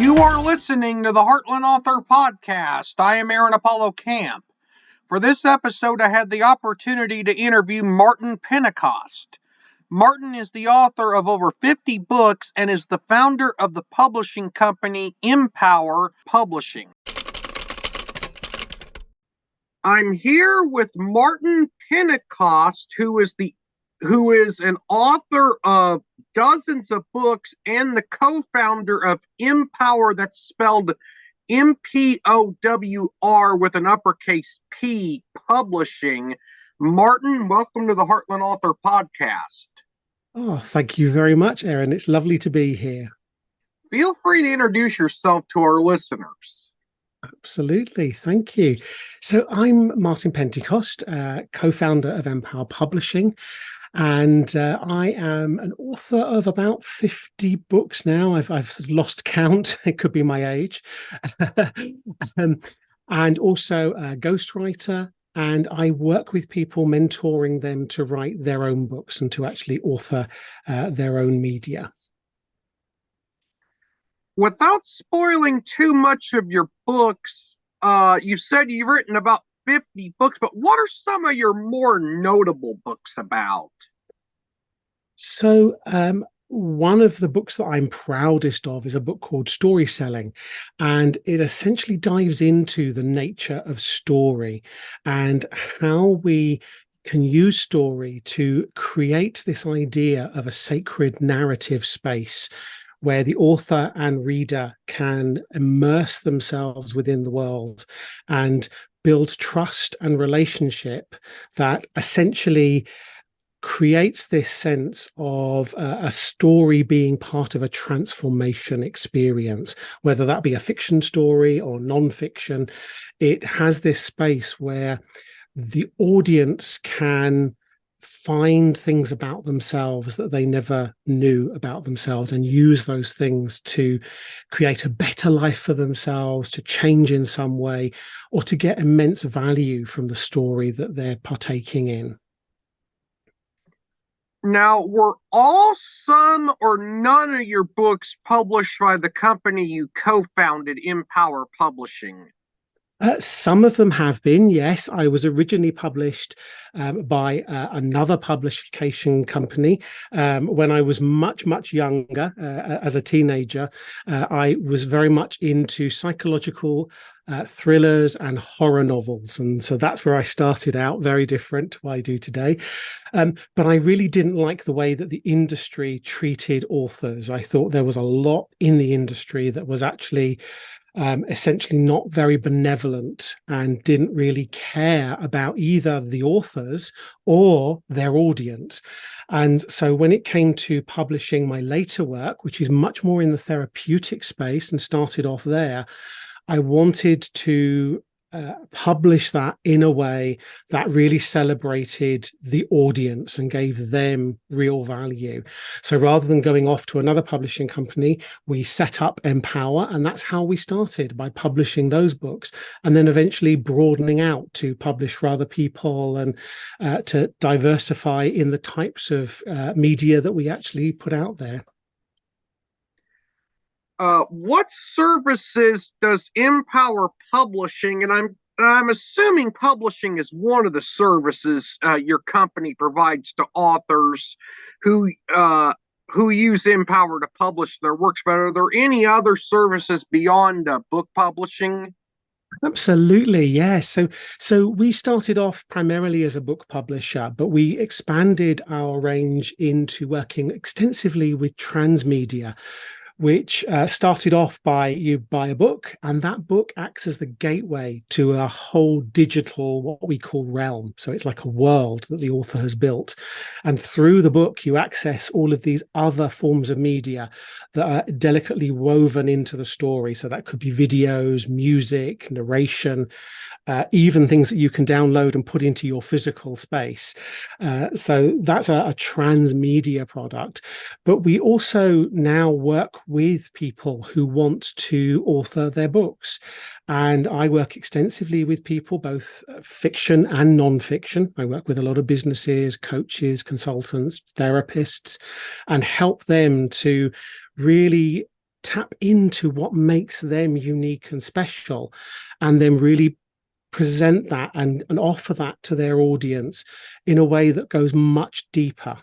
You are listening to the Heartland Author Podcast. I am Aaron Apollo Camp. For this episode, I had the opportunity to interview Martyn Pentecost. Martyn is the author of over 50 books and is the founder of the publishing company mPowr Publishing. I'm here with Martyn Pentecost, who is an author of dozens of books and the co-founder of mPowr, that's spelled mPowr with an uppercase P, Publishing. Martyn, welcome to the Heartland Author Podcast. Oh, thank you very much, Aaron. It's lovely to be here. Feel free to introduce yourself to our listeners. Absolutely. Thank you. So I'm Martyn Pentecost, co-founder of mPowr Publishing. And I am an author of about 50 books now. I've sort of lost count. It could be my age. And also a ghostwriter. And I work with people, mentoring them to write their own books and to actually author their own media. Without spoiling too much of your books, you said you've written about 50 books, but what are some of your more notable books about? So one of the books that I'm proudest of is a book called Story Selling, and it essentially dives into the nature of story and how we can use story to create this idea of a sacred narrative space where the author and reader can immerse themselves within the world and build trust and relationship that essentially creates this sense of a story being part of a transformation experience, whether that be a fiction story or non-fiction. It has this space where the audience can find things about themselves that they never knew about themselves and use those things to create a better life for themselves, to change in some way, or to get immense value from the story that they're partaking in. Now, were all, some, or none of your books published by the company you co-founded, mPowr Publishing? Some of them have been, yes. I was originally published by another publication company when I was much younger. As a teenager, I was very much into psychological thrillers and horror novels, and so that's where I started out. Very different to what I do today, but I really didn't like the way that the industry treated authors. I thought there was a lot in the industry that was actually essentially not very benevolent and didn't really care about either the authors or their audience. And so when it came to publishing my later work, which is much more in the therapeutic space and started off there, I wanted to publish that in a way that really celebrated the audience and gave them real value. So rather than going off to another publishing company, we set up mPowr, and that's how we started, by publishing those books and then eventually broadening out to publish for other people and to diversify in the types of media that we actually put out there. What services does mPowr Publishing, and I'm assuming publishing is one of the services your company provides to authors who use mPowr to publish their works, but are there any other services beyond book publishing? Absolutely, yes. So we started off primarily as a book publisher, but we expanded our range into working extensively with transmedia, which started off by you buy a book, and that book acts as the gateway to a whole digital, what we call realm. So it's like a world that the author has built. And through the book, you access all of these other forms of media that are delicately woven into the story. So that could be videos, music, narration, even things that you can download and put into your physical space. So that's a transmedia product. But we also now work with people who want to author their books. And I work extensively with people, both fiction and non-fiction. I work with a lot of businesses, coaches, consultants, therapists, and help them to really tap into what makes them unique and special, and then really present that and offer that to their audience in a way that goes much deeper.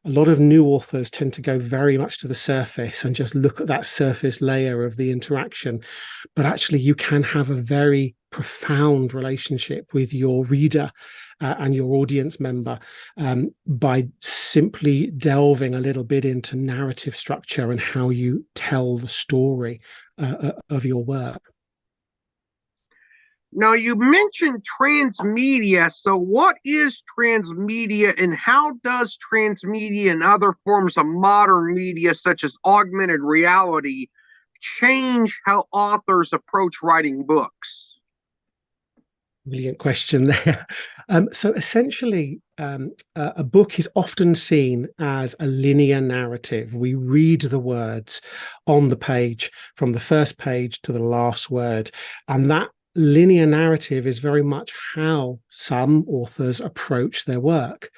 A lot of new authors tend to go very much to the surface and just look at that surface layer of the interaction. But actually, you can have a very profound relationship with your reader and your audience member by simply delving a little bit into narrative structure and how you tell the story of your work. Now, you mentioned transmedia. So, what is transmedia, and how does transmedia and other forms of modern media, such as augmented reality, change how authors approach writing books? Brilliant question there. So essentially, a book is often seen as a linear narrative. We read the words on the page from the first page to the last word. And that linear narrative is very much how some authors approach their work.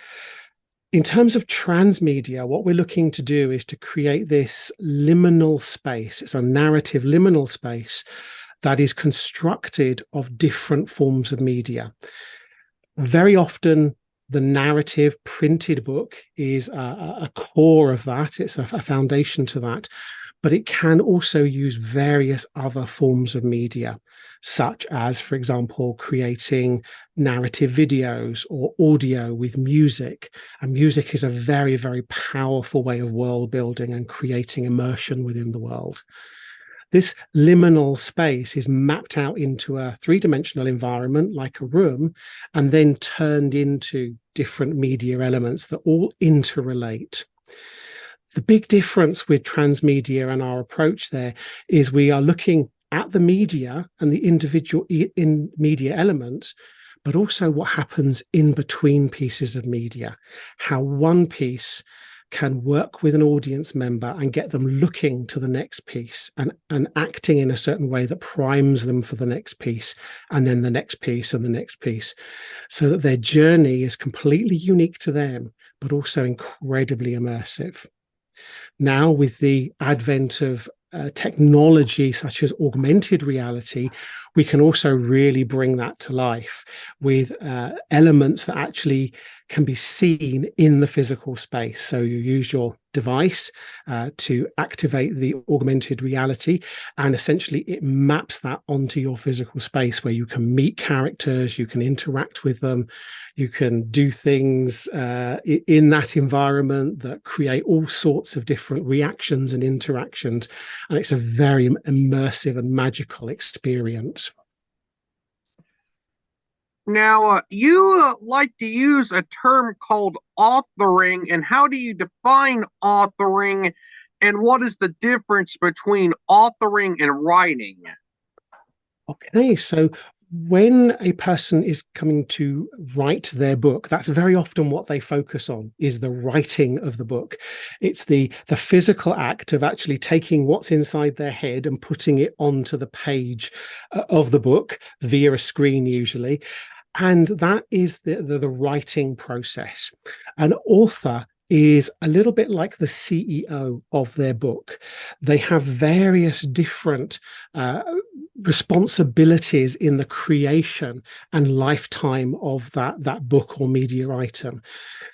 In terms of transmedia, what we're looking to do is to create this liminal space. It's a narrative liminal space that is constructed of different forms of media. Very often, the narrative printed book is a core of that. It's a foundation to that. But it can also use various other forms of media, such as, for example, creating narrative videos or audio with music. And music is a very, very powerful way of world building and creating immersion within the world. This liminal space is mapped out into a three-dimensional environment like a room, and then turned into different media elements that all interrelate. The big difference with transmedia and our approach there is we are looking at the media and the individual media elements, but also what happens in between pieces of media, how one piece can work with an audience member and get them looking to the next piece and acting in a certain way that primes them for the next piece, and then the next piece and the next piece, so that their journey is completely unique to them, but also incredibly immersive. Now, with the advent of technology such as augmented reality, we can also really bring that to life with elements that actually can be seen in the physical space. So you use your device to activate the augmented reality, and essentially it maps that onto your physical space where you can meet characters, you can interact with them, you can do things in that environment that create all sorts of different reactions and interactions. And it's a very immersive and magical experience. Now, you like to use a term called authoring, and how do you define authoring, and what is the difference between authoring and writing? Okay, so when a person is coming to write their book, that's very often what they focus on, is the writing of the book. It's the physical act of actually taking what's inside their head and putting it onto the page of the book via a screen usually. And that is the writing process. An author is a little bit like the CEO of their book. They have various different responsibilities in the creation and lifetime of that book or media item.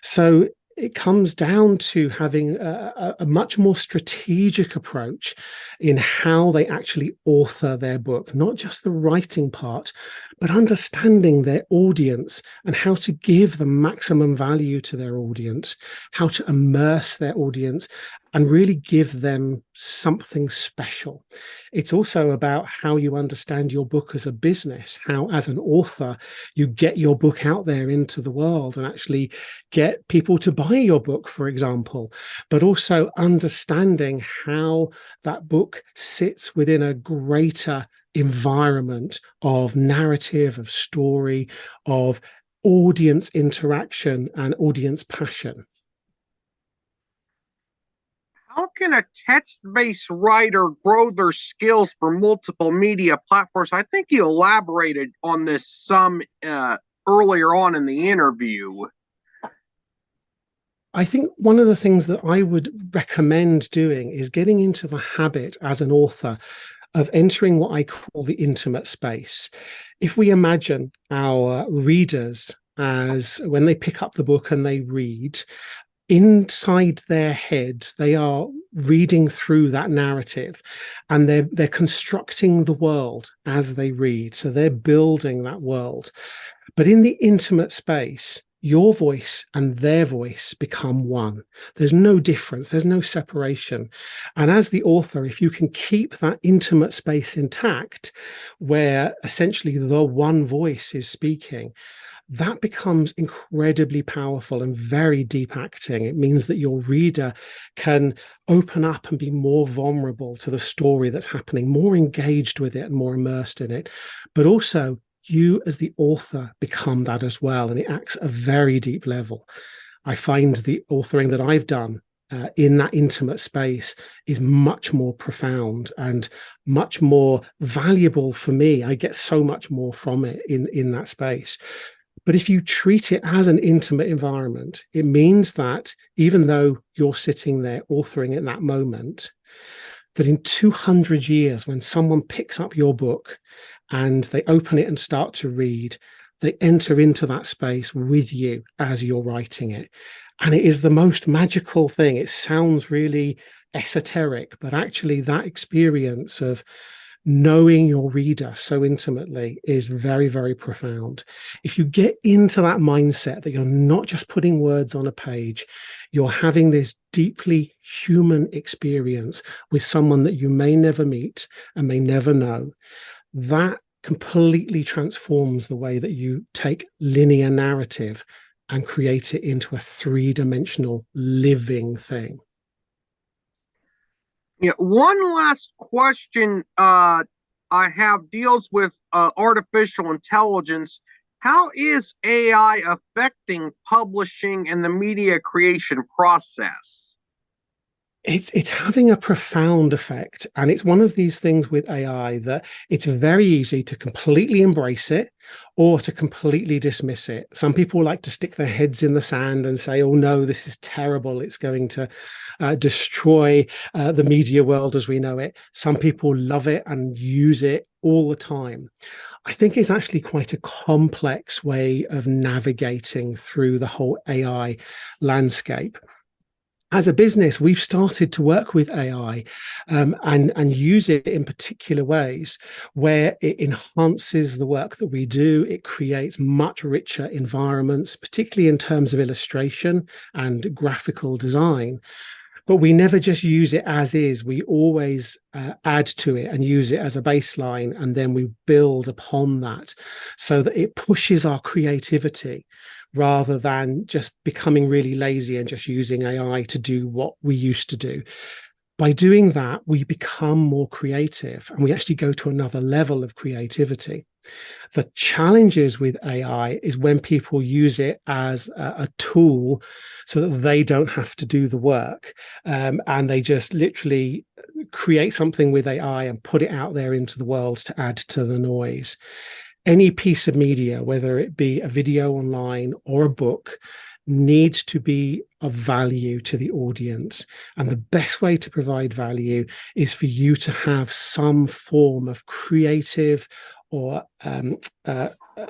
So it comes down to having a much more strategic approach in how they actually author their book, not just the writing part, but understanding their audience and how to give the maximum value to their audience, how to immerse their audience and really give them something special. It's also about how you understand your book as a business, how as an author you get your book out there into the world and actually get people to buy your book, for example, but also understanding how that book sits within a greater environment of narrative, of story, of audience interaction and audience passion. How can a text-based writer grow their skills for multiple media platforms? I think you elaborated on this some earlier on in the interview. I think one of the things that I would recommend doing is getting into the habit as an author of entering what I call the intimate space. If we imagine our readers as when they pick up the book and they read, inside their heads they are reading through that narrative, and they're constructing the world as they read, so they're building that world. But in the intimate space, your voice and their voice become one. There's no difference, there's no separation. And as the author, if you can keep that intimate space intact, where essentially the one voice is speaking, that becomes incredibly powerful and very deep acting. It means that your reader can open up and be more vulnerable to the story that's happening, more engaged with it and more immersed in it. But also, you as the author become that as well, and it acts at a very deep level. I find the authoring that I've done in that intimate space is much more profound and much more valuable for me. I get so much more from it in that space. But if you treat it as an intimate environment, it means that even though you're sitting there authoring at that moment, that in 200 years, when someone picks up your book and they open it and start to read, they enter into that space with you as you're writing it. And it is the most magical thing. It sounds really esoteric, but actually that experience of knowing your reader so intimately is very, very profound. If you get into that mindset that you're not just putting words on a page, you're having this deeply human experience with someone that you may never meet and may never know, that completely transforms the way that you take linear narrative and create it into a three-dimensional living thing. Yeah, one last question I have deals with artificial intelligence. How is AI affecting publishing and the media creation process? It's having a profound effect, and it's one of these things with AI that it's very easy to completely embrace it or to completely dismiss it. Some people like to stick their heads in the sand and say, oh no, this is terrible, it's going to destroy the media world as we know it. Some people love it and use it all the time. I think it's actually quite a complex way of navigating through the whole AI landscape. As a business, we've started to work with AI and use it in particular ways where it enhances the work that we do. It creates much richer environments, particularly in terms of illustration and graphical design. But we never just use it as is. We always add to it and use it as a baseline, and then we build upon that so that it pushes our creativity rather than just becoming really lazy and just using AI to do what we used to do. By doing that, we become more creative and we actually go to another level of creativity. The challenges with AI is when people use it as a tool so that they don't have to do the work, and they just literally create something with AI and put it out there into the world to add to the noise. Any piece of media, whether it be a video online or a book, needs to be of value to the audience. And the best way to provide value is for you to have some form of creative or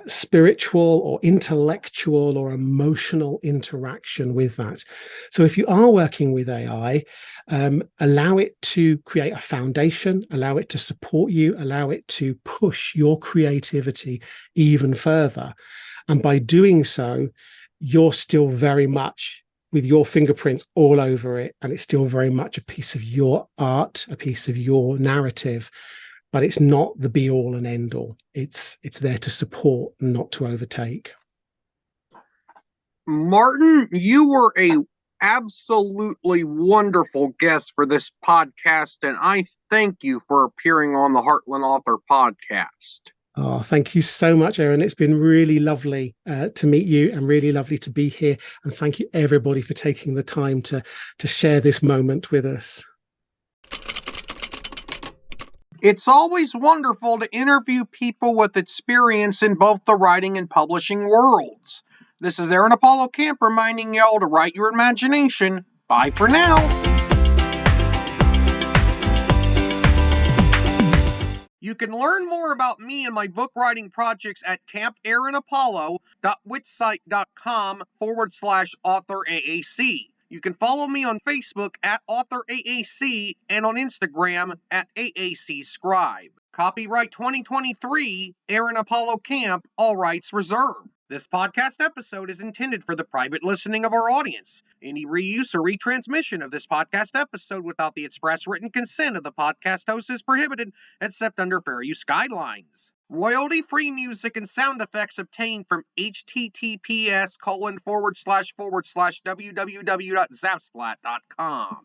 spiritual or intellectual or emotional interaction with that. So if you are working with AI, allow it to create a foundation, allow it to support you, allow it to push your creativity even further. And by doing so, you're still very much with your fingerprints all over it, and it's still very much a piece of your art, a piece of your narrative, but it's not the be all and end all. It's there to support, not to overtake. Martyn, you were a absolutely wonderful guest for this podcast, and I thank you for appearing on the Heartland Author podcast. Oh, thank you so much, Aaron. It's been really lovely to meet you and really lovely to be here. And thank you, everybody, for taking the time to share this moment with us. It's always wonderful to interview people with experience in both the writing and publishing worlds. This is Aaron Apollo Camp reminding y'all to write your imagination. Bye for now. You can learn more about me and my book writing projects at campaaronapollo.wixsite.com/authoraac. You can follow me on Facebook at AuthorAAC and on Instagram at AACScribe. Copyright 2023, Aaron Apollo Camp, all rights reserved. This podcast episode is intended for the private listening of our audience. Any reuse or retransmission of this podcast episode without the express written consent of the podcast host is prohibited, except under fair use guidelines. Royalty-free music and sound effects obtained from https://www.zapsplat.com.